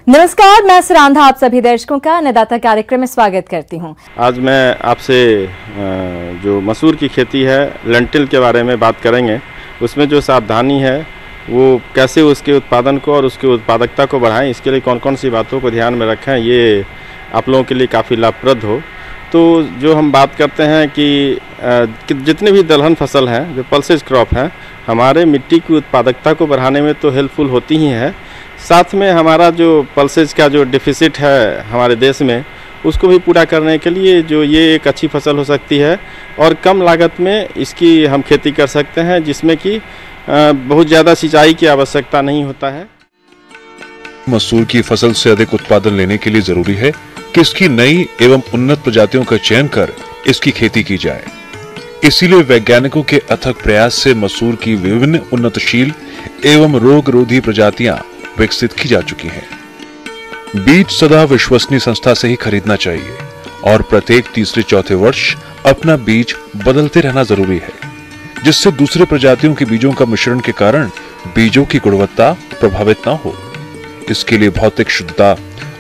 नमस्कार, मैं सुरांधा आप सभी दर्शकों का अन्नदाता कार्यक्रम में स्वागत करती हूं। आज मैं आपसे जो मसूर की खेती है लेंटिल के बारे में बात करेंगे। उसमें जो सावधानी है वो कैसे उसके उत्पादन को और उसकी उत्पादकता को बढ़ाएं, इसके लिए कौन कौन सी बातों को ध्यान में रखें, ये आप लोगों के लिए काफ़ी लाभप्रद हो। तो जो हम बात करते हैं कि जितने भी दलहन फसल हैं, जो पल्सेज क्रॉप हैं, हमारे मिट्टी की उत्पादकता को बढ़ाने में तो हेल्पफुल होती ही है, साथ में हमारा जो पल्सेज का जो डिफिसिट है हमारे देश में, उसको भी पूरा करने के लिए जो ये एक अच्छी फसल हो सकती है और कम लागत में इसकी हम खेती कर सकते हैं, जिसमें कि बहुत ज़्यादा सिंचाई की आवश्यकता नहीं होता है। मसूर की फसल से अधिक उत्पादन लेने के लिए जरूरी है कि इसकी नई एवं उन्नत प्रजातियों का चयन कर इसकी खेती की जाए। इसीलिए वैज्ञानिकों के अथक प्रयास से मसूर की विभिन्न उन्नतशील एवं रोगरोधी प्रजातियां विकसित की जा चुकी हैं। बीज सदा विश्वसनीय संस्था से ही खरीदना चाहिए और प्रत्येक तीसरे चौथे वर्ष अपना बीज बदलते रहना जरूरी है, जिससे दूसरे प्रजातियों के बीजों का मिश्रण के कारण बीजों की गुणवत्ता प्रभावित न हो। इसके लिए भौतिक शुद्धता,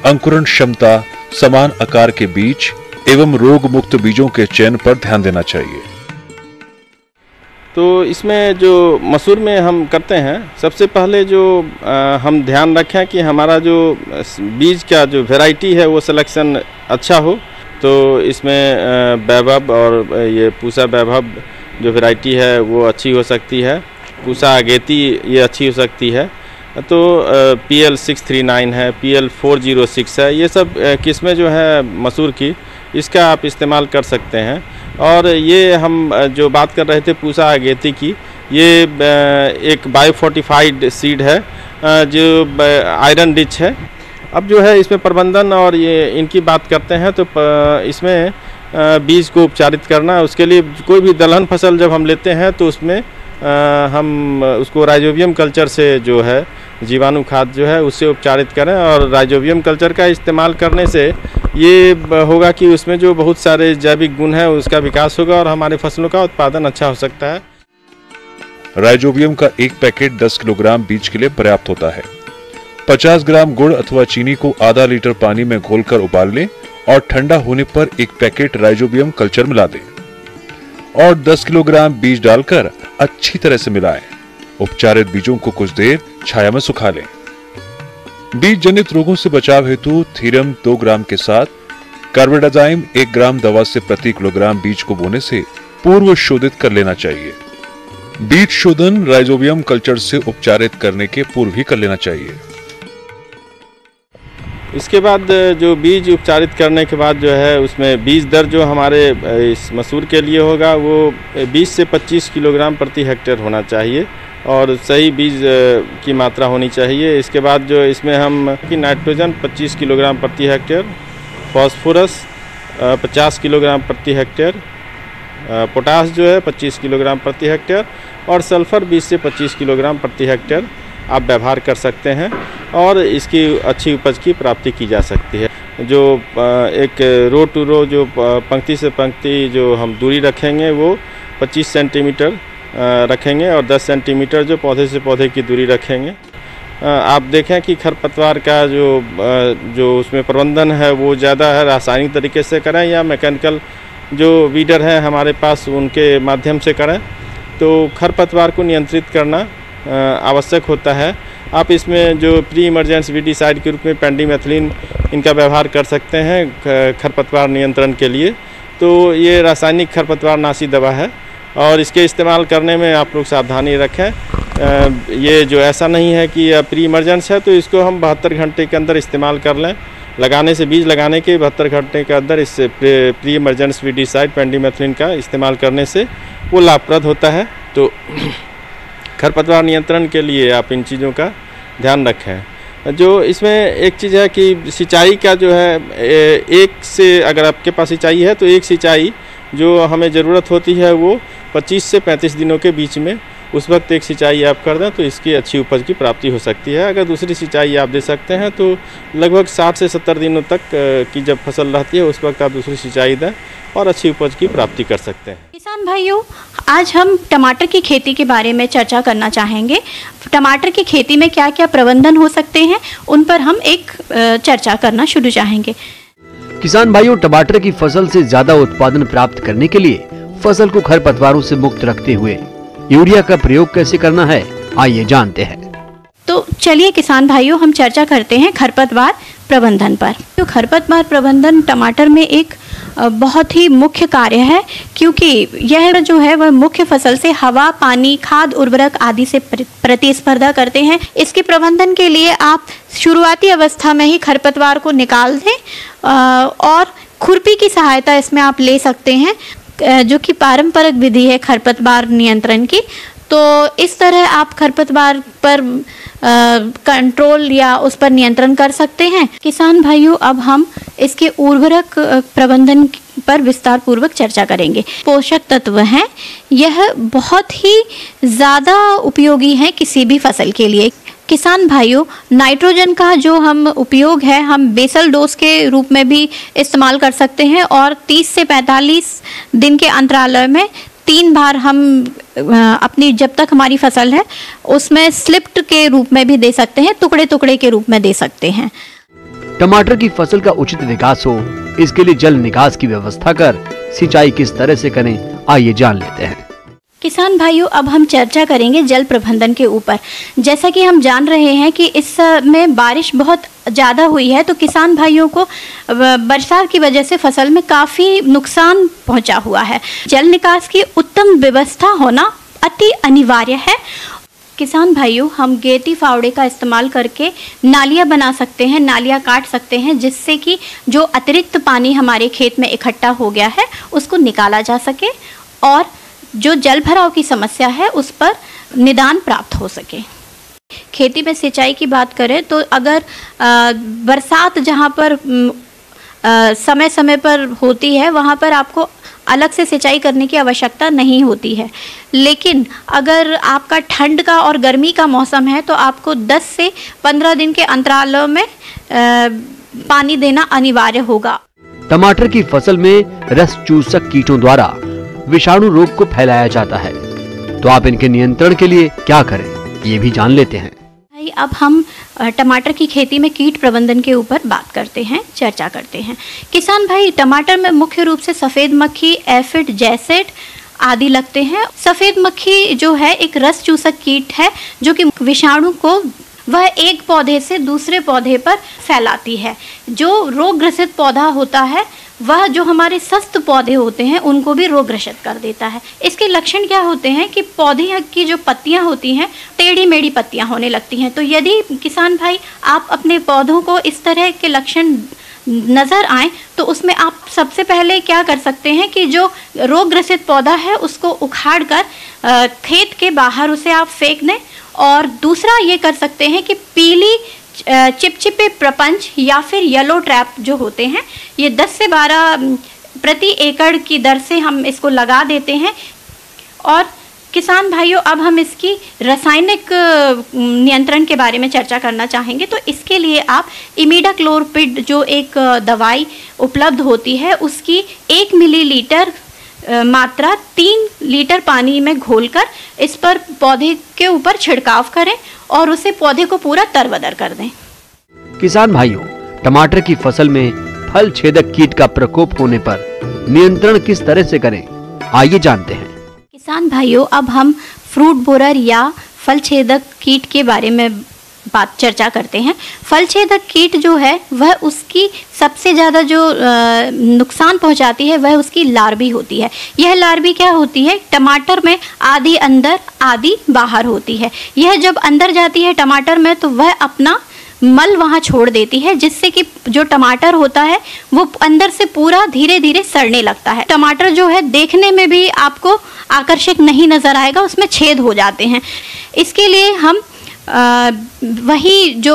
अंकुरण क्षमता, समान आकार के बीज एवं रोग मुक्त बीजों के चयन पर ध्यान देना चाहिए। तो इसमें जो मसूर में हम करते हैं, सबसे पहले जो हम ध्यान रखें कि हमारा जो बीज का जो वैरायटी है वो सिलेक्शन अच्छा हो। तो इसमें वैभव और ये पूसा वैभव जो वैरायटी है वो अच्छी हो सकती है, पूसा अगेती ये अच्छी हो सकती है। तो PL 639 है, PL 406 है, ये सब किस्में जो है मसूर की, इसका आप इस्तेमाल कर सकते हैं। और ये हम जो बात कर रहे थे पूसा अगेती की, ये एक बायोफोर्टिफाइड सीड है जो आयरन रिच है। अब जो है इसमें प्रबंधन और ये इनकी बात करते हैं, तो इसमें बीज को उपचारित करना, उसके लिए कोई भी दलहन फसल जब हम लेते हैं तो उसमें हम उसको राइजोबियम कल्चर से जो है जीवाणु खाद जो है उससे उपचारित करें। और राइजोबियम कल्चर का इस्तेमाल करने से ये होगा कि उसमें जो बहुत सारे जैविक गुण हैं उसका विकास होगा और हमारे फसलों का उत्पादन अच्छा हो सकता है। राइजोबियम का एक पैकेट 10 किलोग्राम बीज के लिए पर्याप्त होता है। 50 ग्राम गुड़ अथवा चीनी को आधा लीटर पानी में घोलकर उबाल लें और ठंडा होने पर एक पैकेट राइजोबियम कल्चर मिला दें और 10 किलोग्राम बीज डालकर अच्छी तरह से मिलाएं। उपचारित बीजों को कुछ देर छाया में सुखा लें। बीज जनित रोगों से बचाव हेतु थीरम 2 ग्राम के साथ कार्बेंडाजिम 1 ग्राम दवा से प्रति किलोग्राम बीज को बोने से पूर्व शोधित कर लेना चाहिए। बीज शोधन राइजोबियम कल्चर से उपचारित करने के पूर्व ही कर लेना चाहिए। इसके बाद जो बीज उपचारित करने के बाद जो है उसमें बीज दर जो हमारे इस मसूर के लिए होगा वो 20 से 25 किलोग्राम प्रति हेक्टेयर होना चाहिए और सही बीज की मात्रा होनी चाहिए। इसके बाद जो इसमें हम कि नाइट्रोजन 25 किलोग्राम प्रति हेक्टेयर, फास्फोरस 50 किलोग्राम प्रति हेक्टेयर, पोटास जो है 25 किलोग्राम प्रति हेक्टेयर और सल्फर 20 से 25 किलोग्राम प्रति हेक्टेयर आप व्यवहार कर सकते हैं और इसकी अच्छी उपज की प्राप्ति की जा सकती है। जो एक रो टू रो जो पंक्ति से पंक्ति जो हम दूरी रखेंगे वो 25 सेंटीमीटर रखेंगे और 10 सेंटीमीटर जो पौधे से पौधे की दूरी रखेंगे। आप देखें कि खरपतवार का जो उसमें प्रबंधन है वो ज़्यादा है, रासायनिक तरीके से करें या मैकेनिकल जो वीडर हैं हमारे पास उनके माध्यम से करें, तो खरपतवार को नियंत्रित करना आवश्यक होता है। आप इसमें जो प्री इमरजेंस वीडिसाइड के रूप में पेंडिमेथिलिन इनका व्यवहार कर सकते हैं खरपतवार नियंत्रण के लिए। तो ये रासायनिक खरपतवार नाशी दवा है और इसके इस्तेमाल करने में आप लोग सावधानी रखें। ये जो ऐसा नहीं है कि प्री इमरजेंस है तो इसको हम 72 घंटे के अंदर इस्तेमाल कर लें। लगाने से बीज लगाने के 72 घंटे के अंदर इस प्री इमरजेंस वीडिसाइड पेंडिमेथिलिन का इस्तेमाल करने से वो लाभप्रद होता है। तो खरपतवार नियंत्रण के लिए आप इन चीज़ों का ध्यान रखें। जो इसमें एक चीज़ है कि सिंचाई का जो है एक से अगर आपके पास सिंचाई है तो एक सिंचाई जो हमें ज़रूरत होती है वो 25 से 35 दिनों के बीच में, उस वक्त एक सिंचाई आप कर दें तो इसकी अच्छी उपज की प्राप्ति हो सकती है। अगर दूसरी सिंचाई आप दे सकते हैं तो लगभग 60 से 70 दिनों तक की जब फसल रहती है उस वक्त आप दूसरी सिंचाई दें और अच्छी उपज की प्राप्ति कर सकते हैं। किसान भाइयों, आज हम टमाटर की खेती के बारे में चर्चा करना चाहेंगे। टमाटर की खेती में क्या क्या प्रबंधन हो सकते हैं, उन पर हम एक चर्चा करना शुरू चाहेंगे। किसान भाइयों, टमाटर की फसल से ज्यादा उत्पादन प्राप्त करने के लिए फसल को खरपतवारों से मुक्त रखते हुए यूरिया का प्रयोग कैसे करना है, आइए जानते हैं। तो चलिए किसान भाइयों, हम चर्चा करते हैं खरपतवार प्रबंधन पर। तो खरपतवार प्रबंधन टमाटर में एक बहुत ही मुख्य कार्य है, क्योंकि यह जो है वह मुख्य फसल से हवा, पानी, खाद, उर्वरक आदि से प्रतिस्पर्धा करते हैं। इसके प्रबंधन के लिए आप शुरुआती अवस्था में ही खरपतवार को निकाल दें और खुरपी की सहायता इसमें आप ले सकते हैं, जो कि पारंपरिक विधि है खरपतवार नियंत्रण की। तो इस तरह आप खरपतवार पर कंट्रोल या उस पर नियंत्रण कर सकते हैं। किसान भाइयों, अब हम इसके उर्वरक प्रबंधन पर विस्तार पूर्वक चर्चा करेंगे। पोषक तत्व हैं, यह बहुत ही ज़्यादा उपयोगी हैं किसी भी फसल के लिए। किसान भाइयों, नाइट्रोजन का जो हम उपयोग है, हम बेसल डोज के रूप में भी इस्तेमाल कर सकते हैं और 30 से 45 दिन के अंतराल में 3 बार हम अपनी जब तक हमारी फसल है उसमें स्लिप्ट के रूप में भी दे सकते हैं, टुकड़े टुकड़े के रूप में दे सकते हैं। टमाटर की फसल का उचित विकास हो, इसके लिए जल निकास की व्यवस्था कर सिंचाई किस तरह से करें, आइए जान लेते हैं। किसान भाइयों, अब हम चर्चा करेंगे जल प्रबंधन के ऊपर। जैसा कि हम जान रहे हैं कि इस समय बारिश बहुत ज़्यादा हुई है, तो किसान भाइयों को बरसात की वजह से फसल में काफ़ी नुकसान पहुंचा हुआ है। जल निकास की उत्तम व्यवस्था होना अति अनिवार्य है। किसान भाइयों, हम गेती फावड़े का इस्तेमाल करके नालियाँ बना सकते हैं, नालियाँ काट सकते हैं, जिससे कि जो अतिरिक्त पानी हमारे खेत में इकट्ठा हो गया है उसको निकाला जा सके और जो जल भराव की समस्या है उस पर निदान प्राप्त हो सके। खेती में सिंचाई की बात करें तो अगर बरसात जहाँ पर समय समय पर होती है वहाँ पर आपको अलग से सिंचाई करने की आवश्यकता नहीं होती है, लेकिन अगर आपका ठंड का और गर्मी का मौसम है तो आपको 10 से 15 दिन के अंतरालों में पानी देना अनिवार्य होगा। टमाटर की फसल में रस चूसक कीटों द्वारा विषाणु रोग को फैलाया जाता है, तो आप इनके नियंत्रण के लिए क्या करें, ये भी जान लेते हैं। अब हम टमाटर की खेती में कीट प्रबंधन के ऊपर बात करते हैं, चर्चा करते हैं। किसान भाई, टमाटर में मुख्य रूप से सफ़ेद मक्खी, एफिड, जैसेट आदि लगते हैं। सफ़ेद मक्खी जो है एक रस चूसक कीट है, जो कि विषाणु को वह एक पौधे से दूसरे पौधे पर फैलाती है। जो रोग ग्रसित पौधा होता है वह जो हमारे स्वस्थ पौधे होते हैं उनको भी रोग ग्रसित कर देता है। इसके लक्षण क्या होते हैं कि पौधे की जो पत्तियां होती हैं टेढ़ी मेढ़ी पत्तियां होने लगती हैं। तो यदि किसान भाई आप अपने पौधों को इस तरह के लक्षण नज़र आए तो उसमें आप सबसे पहले क्या कर सकते हैं कि जो रोग ग्रसित पौधा है उसको उखाड़ कर खेत के बाहर उसे आप फेंक दें। और दूसरा ये कर सकते हैं कि पीली चिपचिपे प्रपंच या फिर येलो ट्रैप जो होते हैं, ये 10 से 12 प्रति एकड़ की दर से हम इसको लगा देते हैं। और किसान भाइयों, अब हम इसकी रासायनिक नियंत्रण के बारे में चर्चा करना चाहेंगे। तो इसके लिए आप इमिडाक्लोप्रिड जो एक दवाई उपलब्ध होती है उसकी 1 मिलीलीटर मात्रा 3 लीटर पानी में घोलकर इस पर पौधे के ऊपर छिड़काव करें और उसे पौधे को पूरा तरबदर कर दें। किसान भाइयों, टमाटर की फसल में फल छेदक कीट का प्रकोप होने पर नियंत्रण किस तरह से करें, आइए जानते हैं। किसान भाइयों, अब हम फ्रूट बोरर या फल छेदक कीट के बारे में चर्चा करते हैं। फल छेदक कीट जो है वह उसकी सबसे ज़्यादा जो नुकसान पहुंचाती है वह उसकी लार्वी होती है। यह लार्वी क्या होती है, टमाटर में आधी अंदर आधी बाहर होती है। यह जब अंदर जाती है टमाटर में तो वह अपना मल वहाँ छोड़ देती है, जिससे कि जो टमाटर होता है वो अंदर से पूरा धीरे धीरे सड़ने लगता है। टमाटर जो है देखने में भी आपको आकर्षक नहीं नज़र आएगा, उसमें छेद हो जाते हैं। इसके लिए हम वही जो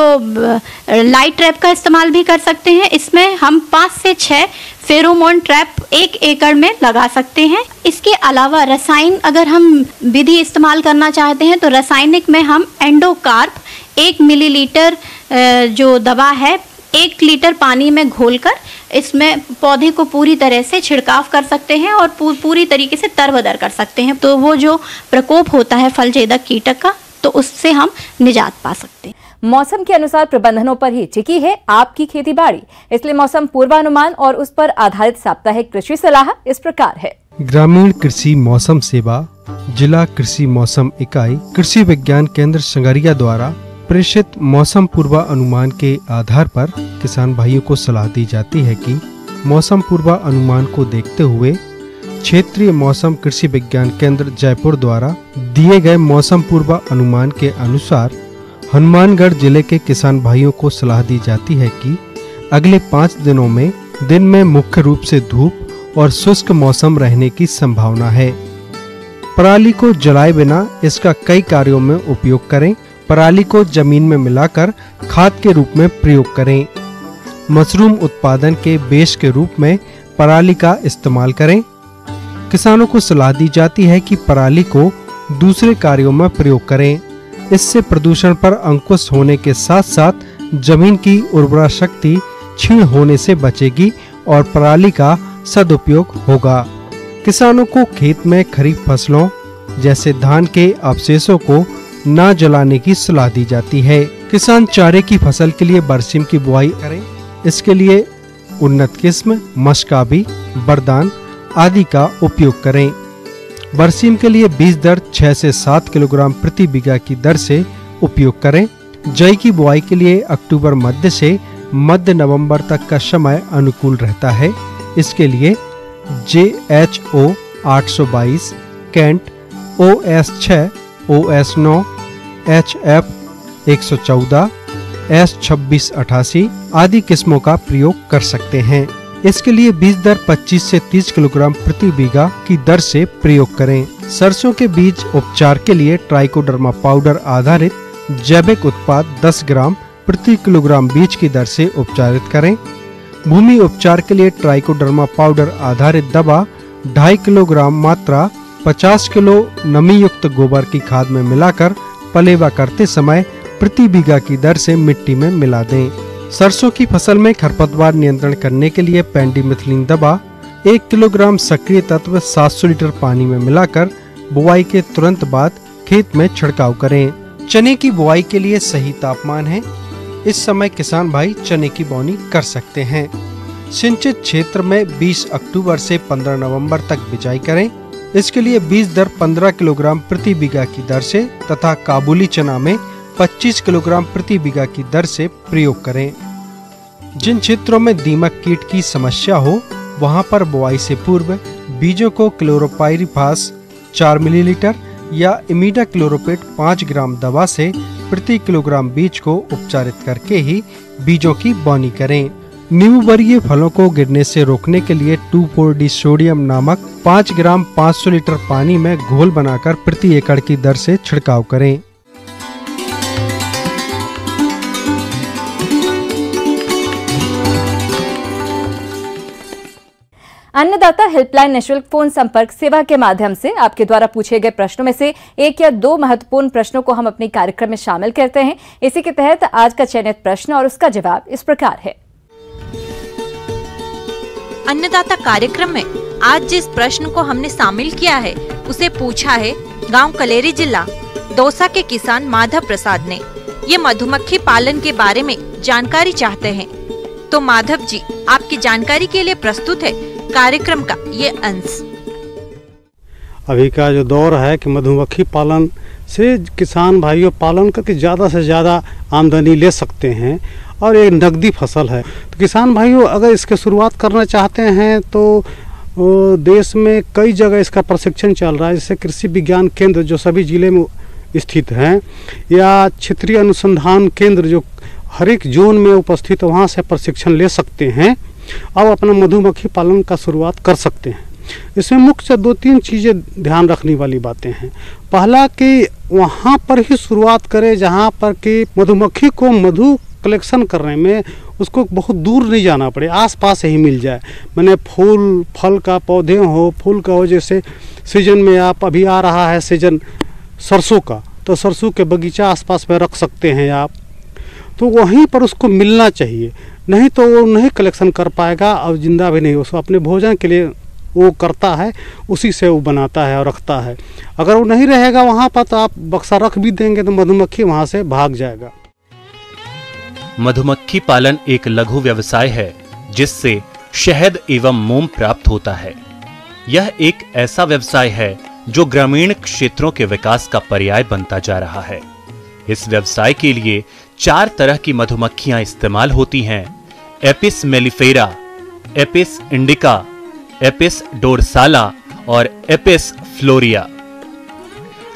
लाइट ट्रैप का इस्तेमाल भी कर सकते हैं। इसमें हम 5 से 6 फेरोमोन ट्रैप 1 एकड़ में लगा सकते हैं। इसके अलावा रसायन अगर हम विधि इस्तेमाल करना चाहते हैं तो रासायनिक में हम एंडोकार्प 1 मिलीलीटर जो दवा है 1 लीटर पानी में घोलकर इसमें पौधे को पूरी तरह से छिड़काव कर सकते हैं और पूरी तरीके से तरबदर कर सकते हैं। तो वो जो प्रकोप होता है फल छेदक कीटक का, तो उससे हम निजात पा सकते हैं। मौसम के अनुसार प्रबंधनों पर ही टिकी है आपकी खेती बाड़ी, इसलिए मौसम पूर्वानुमान और उस पर आधारित साप्ताहिक कृषि सलाह इस प्रकार है। ग्रामीण कृषि मौसम सेवा, जिला कृषि मौसम इकाई, कृषि विज्ञान केंद्र संगरिया द्वारा प्रेषित मौसम पूर्वानुमान के आधार पर किसान भाइयों को सलाह दी जाती है कि मौसम पूर्वानुमान को देखते हुए क्षेत्रीय मौसम कृषि विज्ञान केंद्र जयपुर द्वारा दिए गए मौसम पूर्वानुमान के अनुसार हनुमानगढ़ जिले के किसान भाइयों को सलाह दी जाती है कि अगले 5 दिनों में दिन में मुख्य रूप से धूप और शुष्क मौसम रहने की संभावना है। पराली को जलाए बिना इसका कई कार्यों में उपयोग करें। पराली को जमीन में मिलाकर खाद के रूप में प्रयोग करें। मशरूम उत्पादन के बेस के रूप में पराली का इस्तेमाल करें। किसानों को सलाह दी जाती है कि पराली को दूसरे कार्यों में प्रयोग करें। इससे प्रदूषण पर अंकुश होने के साथ साथ जमीन की उर्वरा शक्ति क्षीण होने से बचेगी और पराली का सदुपयोग होगा। किसानों को खेत में खरीफ फसलों जैसे धान के अवशेषों को न जलाने की सलाह दी जाती है। किसान चारे की फसल के लिए बरसीम की बुआई करें। इसके लिए उन्नत किस्म मशकाबी, बरदान आदि का उपयोग करें। बरसीम के लिए बीज दर 6 से 7 किलोग्राम प्रति बीघा की दर से उपयोग करें। जई की बुआई के लिए अक्टूबर मध्य से मध्य नवंबर तक का समय अनुकूल रहता है। इसके लिए JHO 822, cantt OS 6, OS 9, HF 114, S 2688 आदि किस्मों का प्रयोग कर सकते हैं। इसके लिए बीज दर 25 से 30 किलोग्राम प्रति बीघा की दर से प्रयोग करें। सरसों के बीज उपचार के लिए ट्राइकोडर्मा पाउडर आधारित जैविक उत्पाद 10 ग्राम प्रति किलोग्राम बीज की दर से उपचारित करें। भूमि उपचार के लिए ट्राइकोडर्मा पाउडर आधारित दवा 2.5 किलोग्राम मात्रा 50 किलो नमी युक्त गोबर की खाद में मिलाकर पलेवा करते समय प्रति बीघा की दर से मिट्टी में मिला दें। सरसों की फसल में खरपतवार नियंत्रण करने के लिए पेंडिमिथिलिन दवा 1 किलोग्राम सक्रिय तत्व 700 लीटर पानी में मिलाकर बुआई के तुरंत बाद खेत में छिड़काव करें। चने की बुआई के लिए सही तापमान है। इस समय किसान भाई चने की बोनी कर सकते हैं। सिंचित क्षेत्र में 20 अक्टूबर से 15 नवंबर तक बिजाई करें। इसके लिए बीज दर 15 किलोग्राम प्रति बीघा की दर से तथा काबुली चना में 25 किलोग्राम प्रति बीघा की दर से प्रयोग करें। जिन क्षेत्रों में दीमक कीट की समस्या हो वहां पर बुआई से पूर्व बीजों को क्लोरोपाइरिफास 4 मिलीलीटर या इमिडाक्लोरोपिड 5 ग्राम दवा से प्रति किलोग्राम बीज को उपचारित करके ही बीजों की बोनी करें। नींबू वर्गीय फलों को गिरने से रोकने के लिए 2,4-D सोडियम नामक 5 ग्राम 500 लीटर पानी में घोल बनाकर प्रति एकड़ की दर से छिड़काव करें। अन्नदाता हेल्पलाइन निःशुल्क फोन संपर्क सेवा के माध्यम से आपके द्वारा पूछे गए प्रश्नों में से 1 या 2 महत्वपूर्ण प्रश्नों को हम अपने कार्यक्रम में शामिल करते हैं। इसी के तहत आज का चयनित प्रश्न और उसका जवाब इस प्रकार है। अन्नदाता कार्यक्रम में आज जिस प्रश्न को हमने शामिल किया है उसे पूछा है गांव कलेरी जिला दौसा के किसान माधव प्रसाद ने। ये मधुमक्खी पालन के बारे में जानकारी चाहते हैं। तो माधव जी, आपकी जानकारी के लिए प्रस्तुत है कार्यक्रम का ये अंश। अभी का जो दौर है कि मधुमक्खी पालन से किसान भाइयों पालन करके ज़्यादा से ज़्यादा आमदनी ले सकते हैं और ये नकदी फसल है। तो किसान भाइयों अगर इसके शुरुआत करना चाहते हैं तो देश में कई जगह इसका प्रशिक्षण चल रहा है। जैसे कृषि विज्ञान केंद्र जो सभी जिले में स्थित हैं या क्षेत्रीय अनुसंधान केंद्र जो हर एक जोन में उपस्थित है, वहाँ से प्रशिक्षण ले सकते हैं और अपना मधुमक्खी पालन का शुरुआत कर सकते हैं। इसमें मुख्य 2-3 चीज़ें ध्यान रखने वाली बातें हैं। पहला कि वहाँ पर ही शुरुआत करें जहाँ पर कि मधुमक्खी को मधु कलेक्शन करने में उसको बहुत दूर नहीं जाना पड़े, आसपास ही मिल जाए। मैंने फूल फल का पौधे हो, फूल का हो, जैसे सीजन में आप अभी आ रहा है सीजन सरसों का, तो सरसों के बगीचा आसपास में रख सकते हैं आप। तो वहीं पर उसको मिलना चाहिए, नहीं तो वो नहीं कलेक्शन कर पाएगा और जिंदा भी नहीं, उसको अपने भोजन के लिए वो करता है, उसी से वो बनाता है और रखता है। अगर वो नहीं रहेगा वहाँ पर तो आप बक्सा रख भी देंगे तो मधुमक्खी वहाँ से भाग जाएगा। मधुमक्खी पालन एक लघु व्यवसाय है जिससे शहद एवं मोम प्राप्त होता है। यह एक ऐसा व्यवसाय है जो ग्रामीण क्षेत्रों के विकास का पर्याय बनता जा रहा है। इस व्यवसाय के लिए 4 तरह की मधुमक्खियां इस्तेमाल होती हैं: Apis mellifera, Apis indica, Apis dorsata और एपिस फ्लोरिया।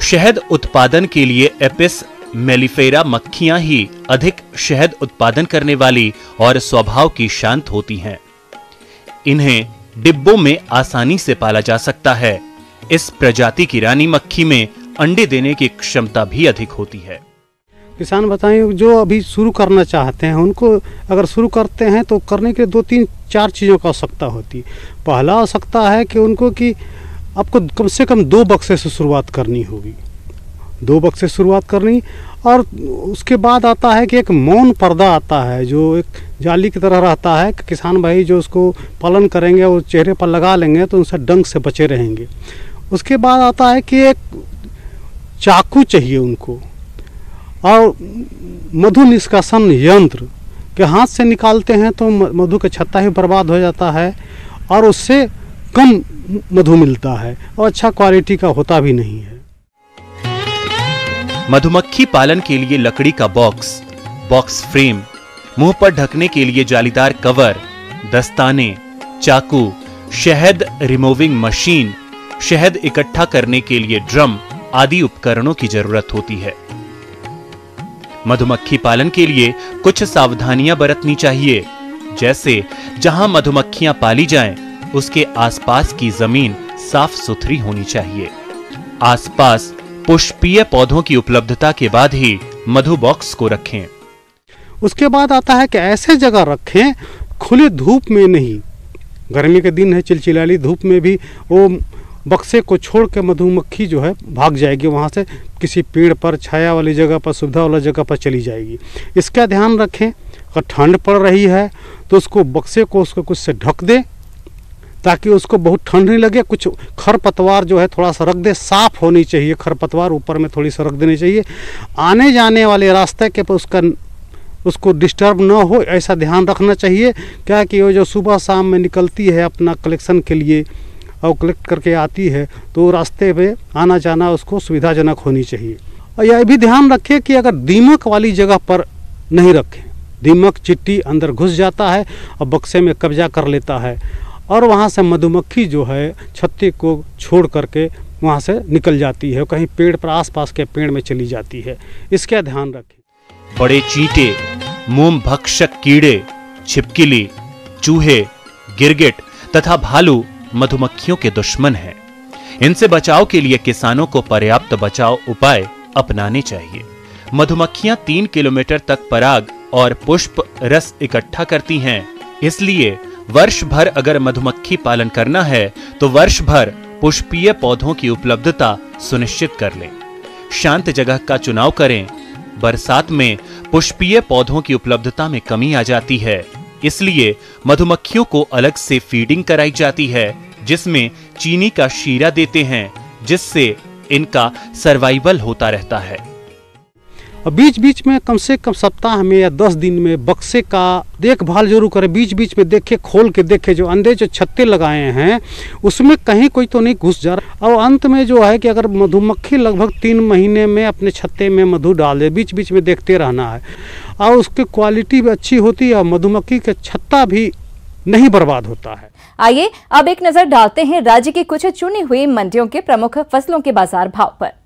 शहद उत्पादन के लिए एपिस मेलिफेरा मक्खियां ही अधिक शहद उत्पादन करने वाली और स्वभाव की शांत होती हैं। इन्हें डिब्बों में आसानी से पाला जा सकता है। इस प्रजाति की रानी मक्खी में अंडे देने की क्षमता भी अधिक होती है। किसान बताएं जो अभी शुरू करना चाहते हैं, उनको अगर शुरू करते हैं तो करने के लिए 2-3-4 चीज़ों का आवश्यकता होती है। पहला आवश्यकता है कि उनको कि आपको कम से कम 2 बक्से से शुरुआत करनी होगी, 2 बक्से शुरुआत करनी। और उसके बाद आता है कि एक मौन पर्दा आता है जो एक जाली की तरह रहता है कि किसान भाई जो उसको पालन करेंगे वो चेहरे पर लगा लेंगे तो उनसे डंक से बचे रहेंगे। उसके बाद आता है कि एक चाकू चाहिए उनको और मधु निष्कासन यंत्र के हाथ से निकालते हैं तो मधु का छत्ता ही बर्बाद हो जाता है और उससे कम मधु मिलता है और अच्छा क्वालिटी का होता भी नहीं है। मधुमक्खी पालन के लिए लकड़ी का बॉक्स फ्रेम, मुंह पर ढकने के लिए जालीदार कवर, दस्ताने, चाकू, शहद रिमूविंग मशीन, शहद इकट्ठा करने के लिए ड्रम आदि उपकरणों की जरूरत होती है। मधुमक्खी पालन के लिए कुछ सावधानियां बरतनी चाहिए, जैसे जहां मधुमक्खियां पाली जाएं, उसके आसपास की जमीन साफ सुथरी होनी चाहिए। आसपास पुष्पीय पौधों की उपलब्धता के बाद ही मधु बॉक्स को रखें। उसके बाद आता है कि ऐसे जगह रखें खुले धूप में नहीं, गर्मी के दिन है चिलचिलाली धूप में भी वो बक्से को छोड़ के मधुमक्खी जो है भाग जाएगी, वहाँ से किसी पेड़ पर छाया वाली जगह पर सुविधा वाला जगह पर चली जाएगी। इसका ध्यान रखें। अगर ठंड पड़ रही है तो उसको बक्से को उसको कुछ से ढक दे ताकि उसको बहुत ठंड नहीं लगे। कुछ खरपतवार जो है थोड़ा सा रख दे, साफ होनी चाहिए खरपतवार, ऊपर में थोड़ी सा रख देनी चाहिए। आने जाने वाले रास्ते के पर उसको डिस्टर्ब ना हो ऐसा ध्यान रखना चाहिए। क्या कि वो जो सुबह शाम में निकलती है अपना कलेक्शन के लिए और कलेक्ट करके आती है तो रास्ते पे आना जाना उसको सुविधाजनक होनी चाहिए। और यह भी ध्यान रखें कि अगर दीमक वाली जगह पर नहीं रखें, दीमक चिट्टी अंदर घुस जाता है और बक्से में कब्जा कर लेता है और वहाँ से मधुमक्खी जो है छत्ते को छोड़ करके वहाँ से निकल जाती है, कहीं पेड़ पर आसपास के पेड़ में चली जाती है। इसका ध्यान रखें। बड़े चींटे, मोम भक्षक कीड़े, छिपकली, चूहे, गिरगिट तथा भालू मधुमक्खियों के दुश्मन हैं। इनसे बचाव के लिए किसानों को पर्याप्त बचाव उपाय अपनाने चाहिए। मधुमक्खियां 3 किलोमीटर तक पराग और पुष्प रस इकट्ठा करती हैं, इसलिए वर्ष भर अगर मधुमक्खी पालन करना है तो वर्ष भर पुष्पीय पौधों की उपलब्धता सुनिश्चित कर लें। शांत जगह का चुनाव करें। बरसात में पुष्पीय पौधों की उपलब्धता में कमी आ जाती है, इसलिए मधुमक्खियों को अलग से फीडिंग कराई जाती है जिसमें चीनी का शीरा देते हैं, जिससे इनका सर्वाइवल होता रहता है। और बीच बीच में कम से कम सप्ताह में या 10 दिन में बक्से का देखभाल जरूर करें। बीच बीच में देखे, खोल के देखे जो अंडे जो छत्ते लगाए हैं उसमें कहीं कोई तो नहीं घुस जा रहा। और अंत में जो है कि अगर मधुमक्खी लगभग 3 महीने में अपने छत्ते में मधु डाल दे, बीच बीच में देखते रहना है और उसकी क्वालिटी भी अच्छी होती है और मधुमक्खी का छत्ता भी नहीं बर्बाद होता है। आइए अब एक नजर डालते हैं राज्य की कुछ चुनी हुई मंडियों के प्रमुख फसलों के बाजार भाव पर।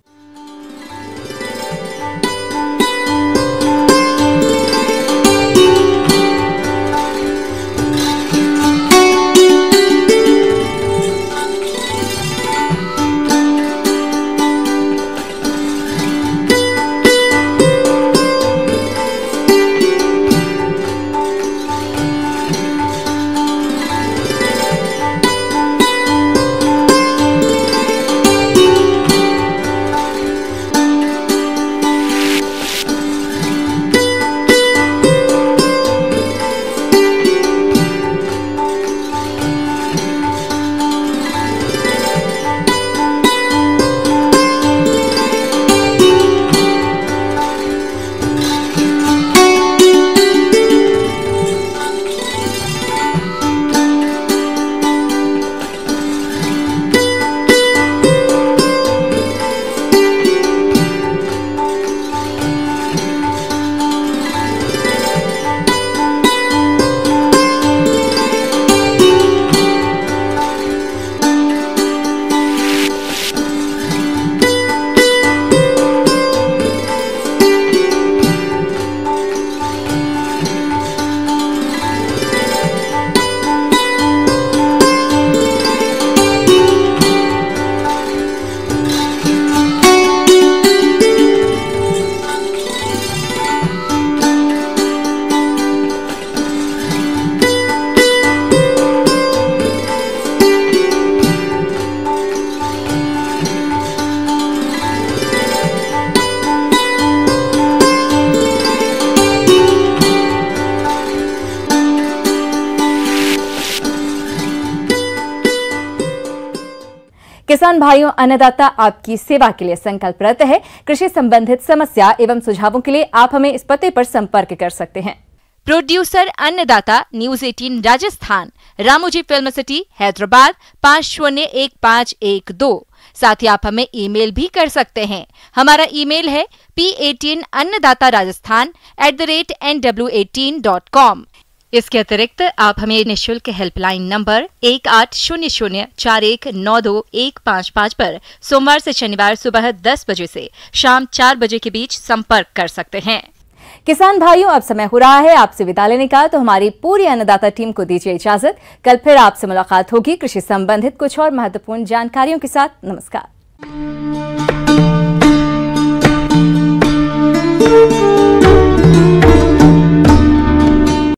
किसान भाइयों, अन्नदाता आपकी सेवा के लिए संकल्परत है। कृषि संबंधित समस्या एवं सुझावों के लिए आप हमें इस पते पर संपर्क कर सकते हैं। प्रोड्यूसर अन्नदाता, news 18 Rajasthan, Ramoji film city, Hyderabad 501512। साथ ही आप हमें ईमेल भी कर सकते हैं। हमारा ईमेल है p18annadataraajasthan@nw18.com। इसके अतिरिक्त आप हमें निःशुल्क हेल्पलाइन नंबर 180041921555 पर सोमवार से शनिवार सुबह 10 बजे से शाम 4 बजे के बीच संपर्क कर सकते हैं। किसान भाइयों, अब समय हो रहा है आपसे विदा लेने का, तो हमारी पूरी अन्नदाता टीम को दीजिए इजाजत। कल फिर आपसे मुलाकात होगी कृषि संबंधित कुछ और महत्वपूर्ण जानकारियों के साथ। नमस्कार।